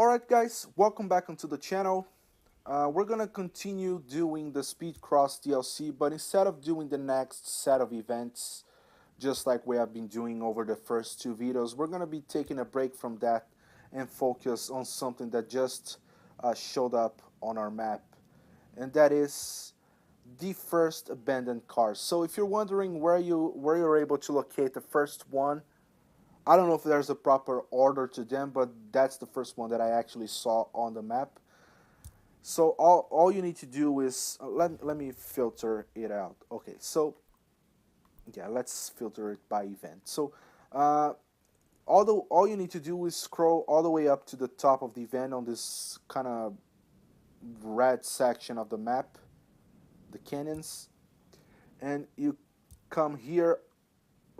Alright guys, welcome back onto the channel. We're gonna continue doing the Speed Cross DLC, but instead of doing the next set of events, just like we have been doing over the first two videos, we're gonna be taking a break from that and focus on something that just showed up on our map, and that is the first abandoned cars. So if you're wondering where you're able to locate the first one, I don't know if there's a proper order to them, but that's the first one that I actually saw on the map. So all you need to do is let me filter it out. Okay, so yeah, let's filter it by event. So uh, all you need to do is scroll all the way up to the top of the event on this kind of red section of the map, the canyons, and you come here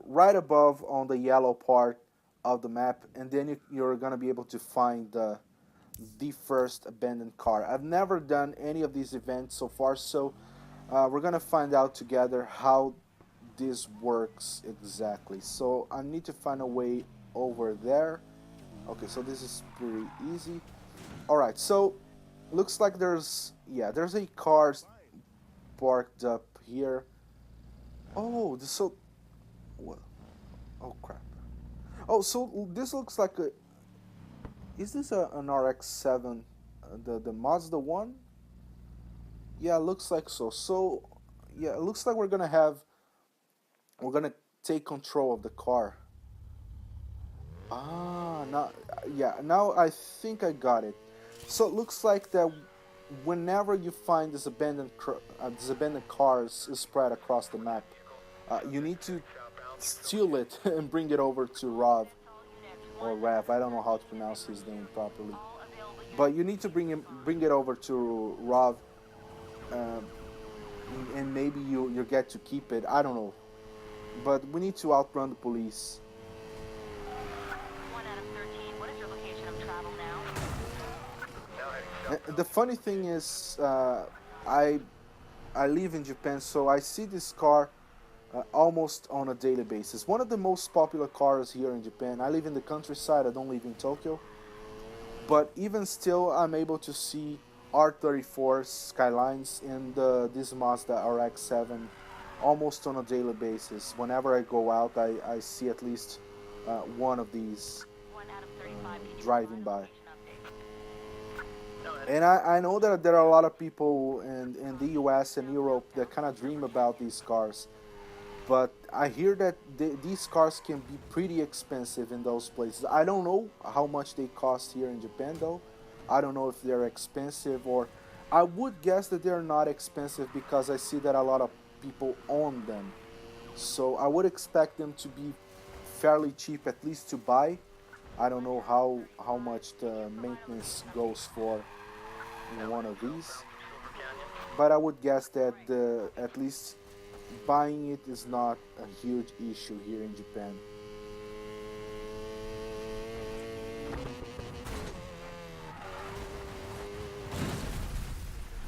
right above on the yellow part of the map, and then you're gonna be able to find the first abandoned car. I've never done any of these events so far, so we're gonna find out together how this works exactly. So I need to find a way over there. Okay, so this is pretty easy. All right, so looks like there's a car parked up here. Oh, so what? Oh crap. Oh, so this looks like a. Is this an RX-7? The Mazda one? Yeah, looks like so. So, yeah, it looks like we're gonna take control of the car. Ah, now, yeah, now I think I got it. So it looks like that whenever you find this abandoned cars spread across the map, you need to steal it and bring it over to Rob or Rav. I don't know how to pronounce his name properly, but you need to bring it over to Rob, um, and maybe you get to keep it. I don't know, but we need to outrun the police. 1 out of 13. What is your location of travel now? The funny thing is, I live in Japan, so I see this car almost on a daily basis. One of the most popular cars here in Japan. I live in the countryside. I don't live in Tokyo, but even still, I'm able to see R34 Skylines and this Mazda RX-7 almost on a daily basis. Whenever I go out, I see at least one of these 1 out of 35. driving by. And I know that there are a lot of people in the US and Europe that kind of dream about these cars. But I hear that these cars can be pretty expensive in those places. I don't know how much they cost here in Japan though. I don't know if they're expensive, or I would guess that they're not expensive because I see that a lot of people own them. So I would expect them to be fairly cheap, at least to buy. I don't know how much the maintenance goes for one of these, but I would guess that at least buying it is not a huge issue here in Japan.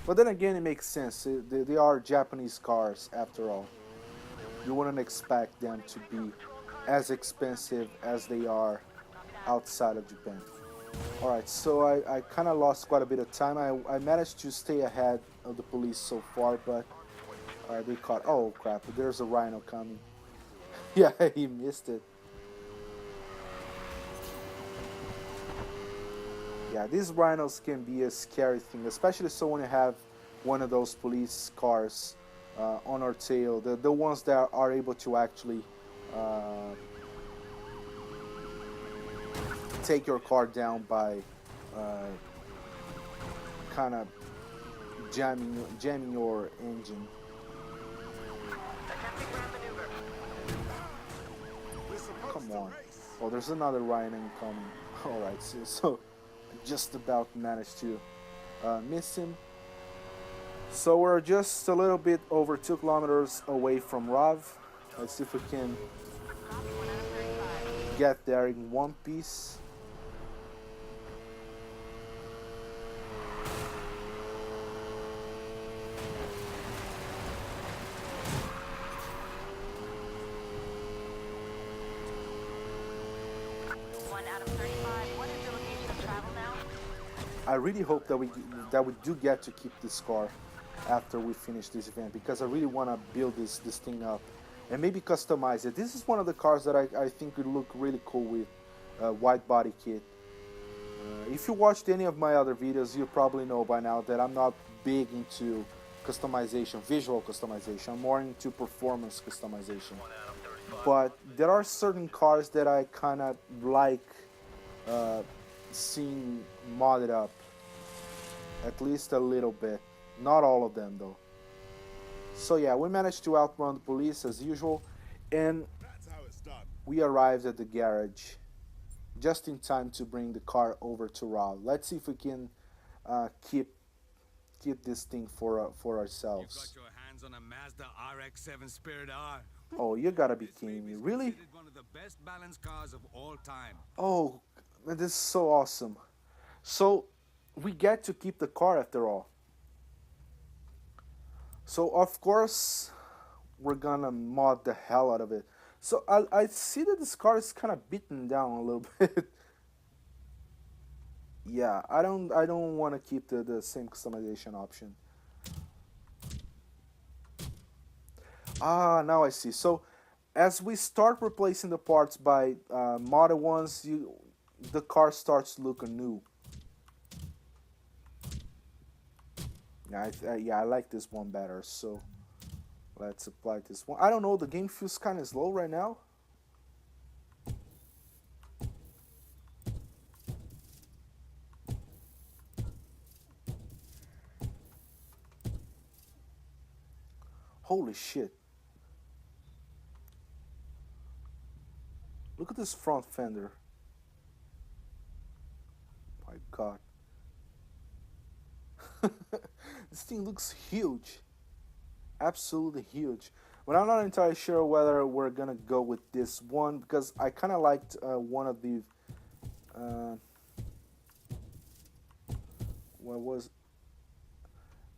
But then again, it makes sense. They are Japanese cars after all. You wouldn't expect them to be as expensive as they are outside of Japan. Alright, so I kind of lost quite a bit of time. I managed to stay ahead of the police so far, but they caught. Oh crap! There's a rhino coming. Yeah, he missed it. Yeah, these rhinos can be a scary thing, especially so when you have one of those police cars on our tail. The ones that are able to actually take your car down by kind of jamming your engine. Come on. Oh, there's another rhino coming. Alright, so just about managed to miss him. So we're just a little bit over 2 kilometers away from Rav. Let's see if we can get there in one piece. Out of 35. What is your location of travel now? I really hope that we do get to keep this car after we finish this event, because I really want to build this thing up and maybe customize it. This is one of the cars that I think would look really cool with a white body kit. If you watched any of my other videos, you probably know by now that I'm not big into customization, visual customization. I'm more into performance customization. But there are certain cars that I kind of like uh, seeing modded up, at least a little bit. Not all of them though. So yeah, we managed to outrun the police as usual, and we arrived at the garage just in time to bring the car over to Raul. Let's see if we can keep this thing for You got ourselves. your hands on a Mazda RX-7 Spirit R. Oh, you gotta be This kidding baby me! is Really? considered one of the best balanced cars of all time. Oh, man, this is so awesome. So we get to keep the car after all. So of course we're gonna mod the hell out of it. So I see that this car is kind of beaten down a little bit. Yeah, I don't want to keep the same customization option. Ah, now I see. So as we start replacing the parts by modded ones, the car starts looking new. Yeah, yeah, I like this one better. So let's apply this one. I don't know. The game feels kind of slow right now. Holy shit! Look at this front fender. My God, this thing looks huge. Absolutely huge. But I'm not entirely sure whether we're gonna go with this one, because I kind of liked one of the uh, what was,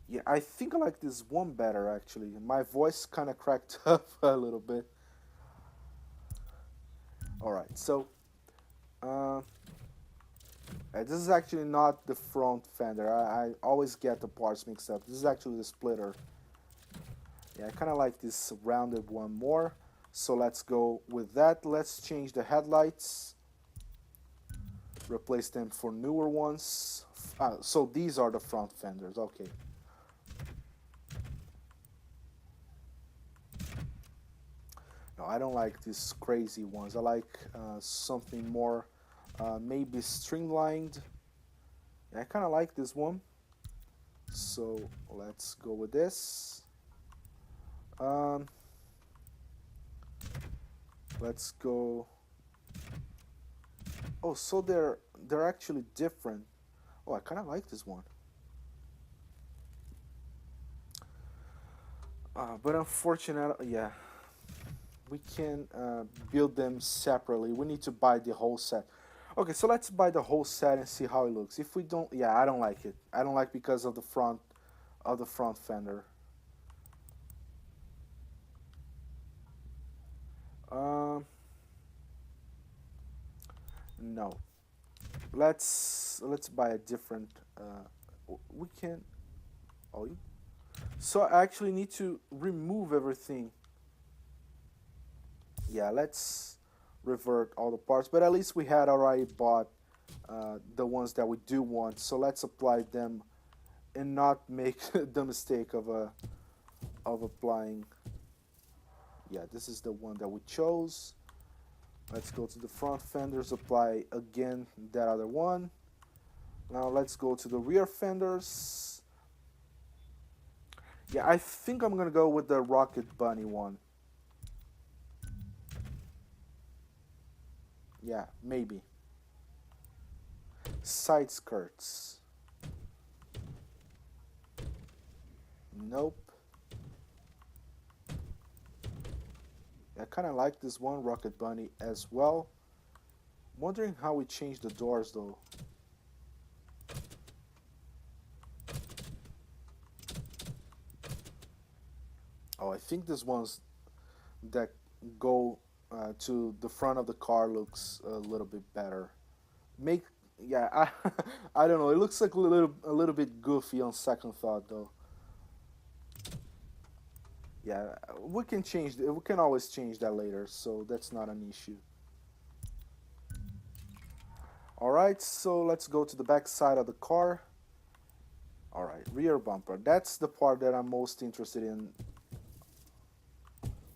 yeah, I think I like this one better actually. My voice kind of cracked up a little bit. All right, so uh, this is actually not the front fender. I always get the parts mixed up. This is actually the splitter. Yeah, I kind of like this rounded one more. So let's go with that. Let's change the headlights. Replace them for newer ones. So these are the front fenders. Okay. No, I don't like these crazy ones. I like something more maybe streamlined. Yeah, I kind of like this one. So let's go with this. Um, let's go. Oh, so they're actually different. Oh, I kind of like this one. But unfortunately, yeah, we can build them separately. We need to buy the whole set. Okay, so let's buy the whole set and see how it looks. If we don't, yeah, I don't like it. I don't like because of the front fender. Um, no. Let's buy a different. We can. Oh, so I actually need to remove everything. Yeah, let's revert all the parts. But at least we had already bought the ones that we do want. So let's apply them and not make the mistake of applying. Yeah, this is the one that we chose. Let's go to the front fenders, apply again that other one. Now let's go to the rear fenders. Yeah, I think I'm gonna go with the Rocket Bunny one. Yeah, maybe. Side skirts. Nope. I kind of like this one Rocket Bunny as well. Wondering how we change the doors though. Oh, I think this one's that go to the front of the car looks a little bit better. Make Yeah, I don't know. It looks like a little bit goofy on second thought, though. Yeah, we can change. We can always change that later, so that's not an issue. All right, so let's go to the back side of the car. All right, rear bumper. That's the part that I'm most interested in.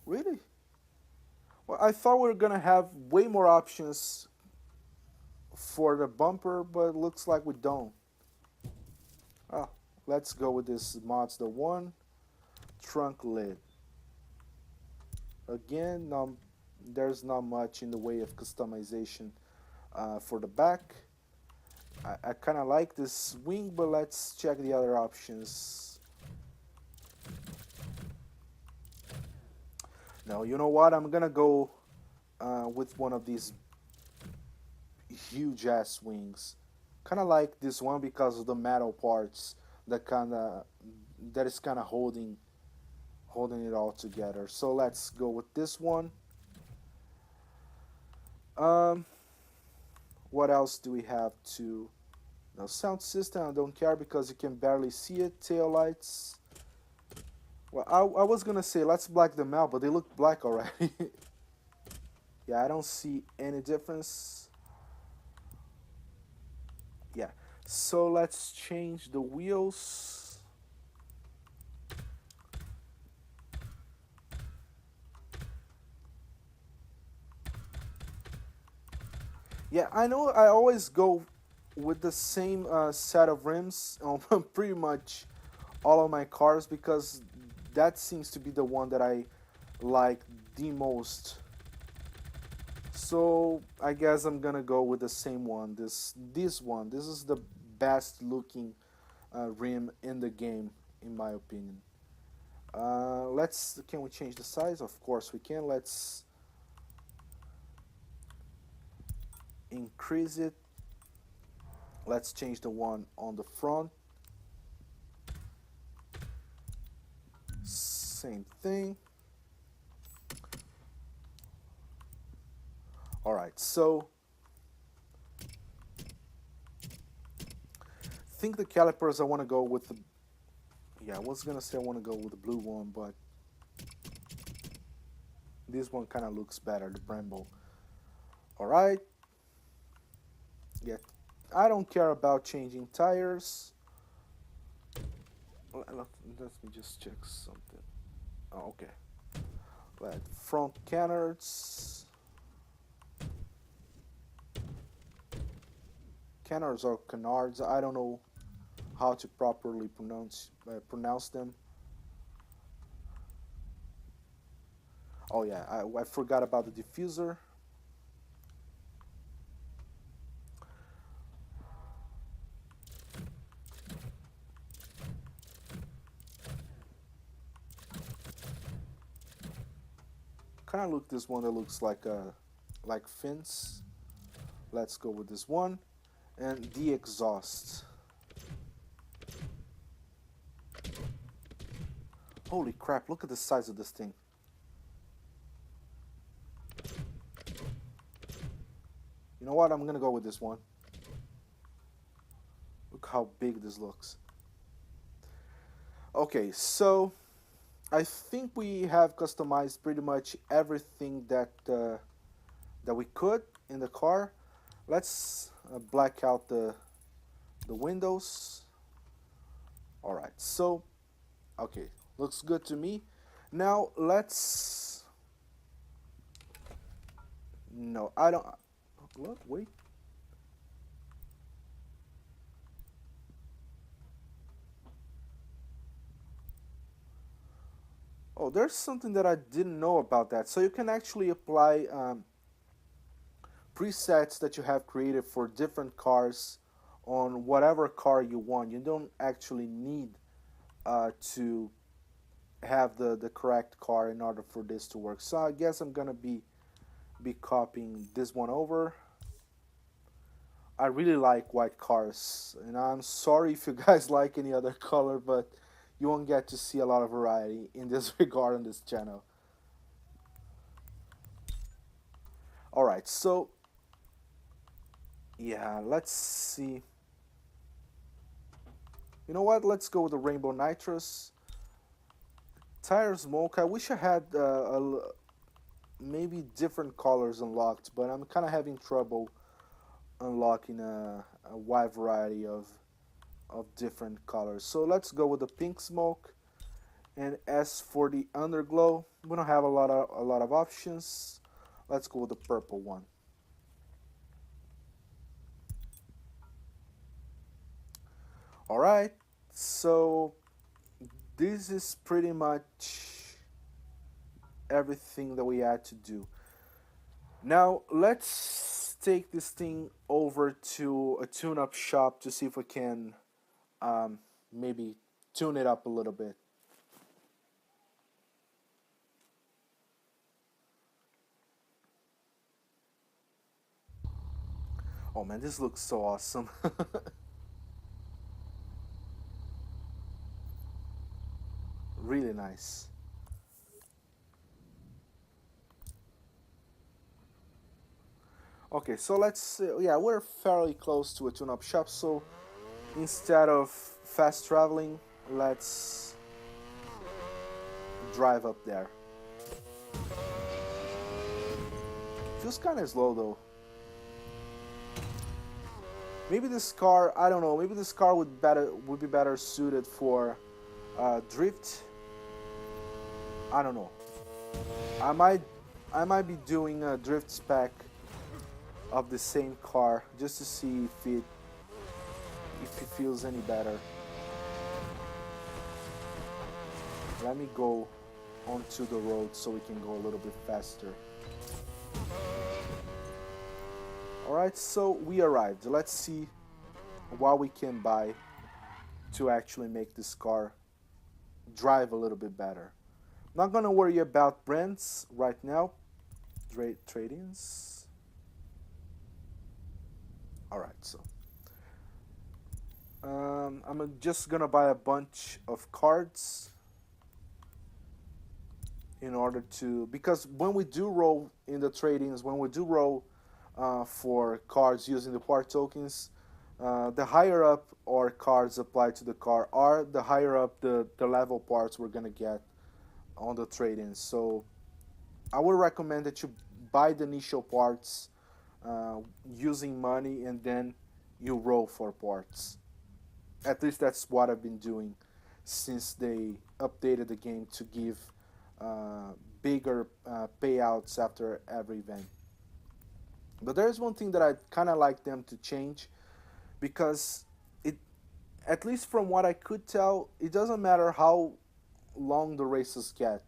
Really? Well, I thought we were gonna have way more options for the bumper, but it looks like we don't. Oh, let's go with this Mazda 1 trunk lid. Again, there's not much in the way of customization for the back. I kind of like this wing, but let's check the other options. No, you know what? I'm gonna go with one of these huge ass wings. Kind of like this one because of the metal parts that is kind of holding it all together. So let's go with this one. Um, what else do we have to? No sound system. I don't care because you can barely see it. Tail lights. Well, I was gonna say let's black them out, but they look black already. Yeah, I don't see any difference. Yeah, so let's change the wheels. Yeah, I know I always go with the same set of rims on pretty much all of my cars because that seems to be the one that I like the most. So I guess I'm gonna go with the same one. This one. This is the best looking rim in the game, in my opinion. Let's. Can we change the size? Of course we can. Let's increase it. Let's change the one on the front. Same thing. All right. So I think the calipers I want to go with the. Yeah, I was gonna say I want to go with the blue one, but this one kind of looks better, the Brembo. All right. Yeah, I don't care about changing tires. Let me just check something. Oh, okay. Let front canards. Canards or canards. I don't know how to properly pronounce them. Oh yeah, I forgot about the diffuser. Kind of look this one that looks like fins. Let's go with this one, and the exhaust. Holy crap! Look at the size of this thing. You know what? I'm gonna go with this one. Look how big this looks. Okay, so I think we have customized pretty much everything that we could in the car. Let's black out the windows. All right, so okay, looks good to me. Now let's. No, I don't. Look, wait. Oh, there's something that I didn't know about that. So you can actually apply presets that you have created for different cars on whatever car you want. You don't actually need to have the correct car in order for this to work. So I guess I'm gonna be copying this one over. I really like white cars, and I'm sorry if you guys like any other color, but you won't get to see a lot of variety in this regard on this channel. All right, so Yeah, let's see. You know what? Let's go with the rainbow nitrous. Tire smoke. I wish I had maybe different colors unlocked, but I'm kind of having trouble unlocking a wide variety of different colors. So let's go with the pink smoke. And as for the underglow, we don't have a lot of options. Let's go with the purple one. All right. So this is pretty much everything that we had to do. Now let's take this thing over to a tune-up shop to see if we can um, maybe tune it up a little bit. Oh man, this looks so awesome. Really nice. Okay, so let's yeah, we're fairly close to a tune-up shop, so instead of fast traveling, let's drive up there. Feels kind of slow though. Maybe this car, I don't know. Maybe this car would be better suited for drift. I don't know. I might I might be doing a drift spec of the same car just to see if it feels any better. Let me go onto the road so we can go a little bit faster. Alright, so we arrived. Let's see what we can buy to actually make this car drive a little bit better. Not gonna worry about brands right now. Trade-ins. Alright, so I'm just gonna buy a bunch of cards in order to, because when we do roll in the trade-ins, when we do roll for cards using the part tokens, the higher up our cards applied to the car are, the higher up the level parts we're gonna get on the trade-ins. So I would recommend that you buy the initial parts using money, and then you roll for parts. At least that's what I've been doing since they updated the game to give uh, bigger payouts after every event. But there is one thing that I kind of like them to change, because it, at least from what I could tell, it doesn't matter how long the races get.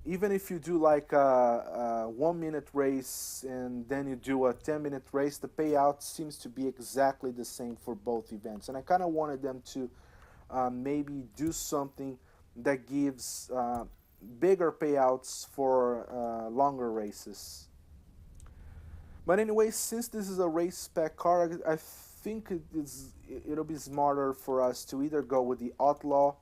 Even if you do like a 1 minute race and then you do a 10-minute race, the payout seems to be exactly the same for both events. And I kind of wanted them to maybe do something that gives bigger payouts for longer races. But anyway, since this is a race spec car, I think it'll be smarter for us to either go with the Outlaw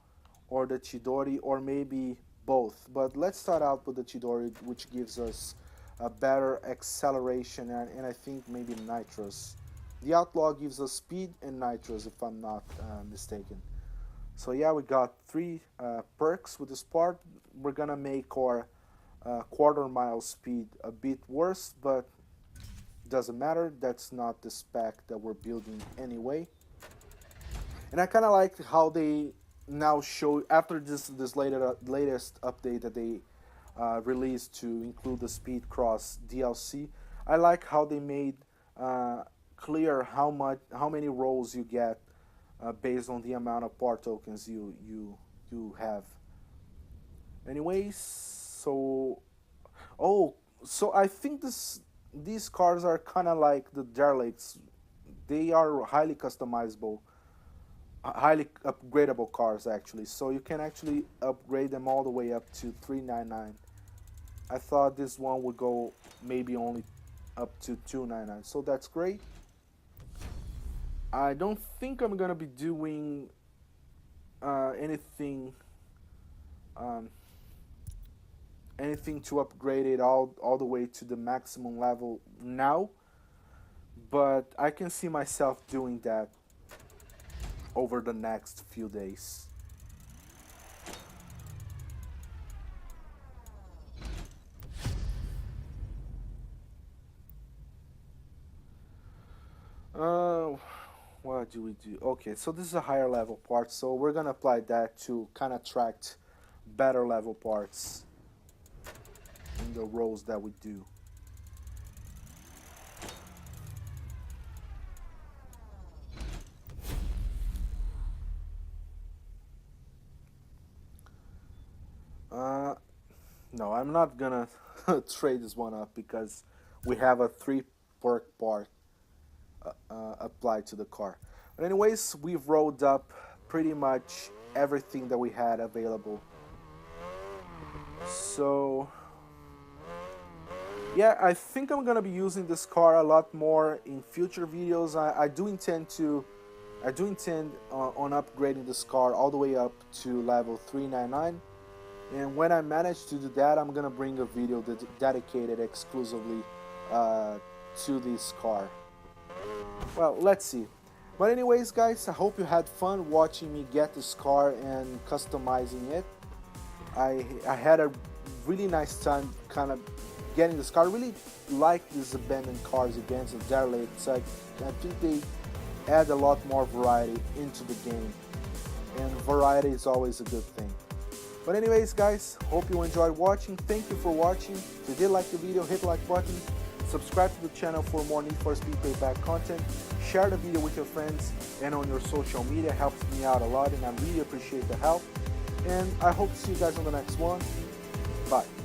or the Chidori, or maybe both. But let's start out with the Chidori, which gives us a better acceleration and I think maybe nitros. The Outlaw gives us speed and nitros, if I'm not mistaken. So yeah, we got three perks with this part. We're gonna make our quarter mile speed a bit worse, but doesn't matter. That's not the spec that we're building anyway. And I kind of like how they now show, after this latest update that they released to include the Speed Cross DLC. I like how they made clear how many rolls you get based on the amount of part tokens you have. Anyways, so I think these cars are kind of like the derelicts. They are highly customizable, highly upgradable cars actually. So you can actually upgrade them all the way up to 399. I thought this one would go maybe only up to 299. So that's great. I don't think I'm gonna be doing anything um, anything to upgrade it all the way to the maximum level now, but I can see myself doing that over the next few days. Uh, what do we do? Okay, so this is a higher level part, so we're gonna apply that to kind of attract better level parts in the roles that we do. Uh, no, I'm not gonna trade this one up because we have a 3 perk part applied to the car. But anyways, we've rolled up pretty much everything that we had available. So yeah, I think I'm gonna be using this car a lot more in future videos. I do intend on upgrading this car all the way up to level 399. And when I manage to do that, I'm gonna bring a video dedicated exclusively to this car. Well, let's see. But anyways, guys, I hope you had fun watching me get this car and customizing it. I had a really nice time kind of getting this car. I really like these abandoned cars events and derelicts. I think they add a lot more variety into the game, and variety is always a good thing. But anyways, guys, hope you enjoyed watching. Thank you for watching. If you did like the video, hit the like button. Subscribe to the channel for more Need for Speed Payback content. Share the video with your friends and on your social media. It helps me out a lot, and I really appreciate the help. And I hope to see you guys on the next one. Bye.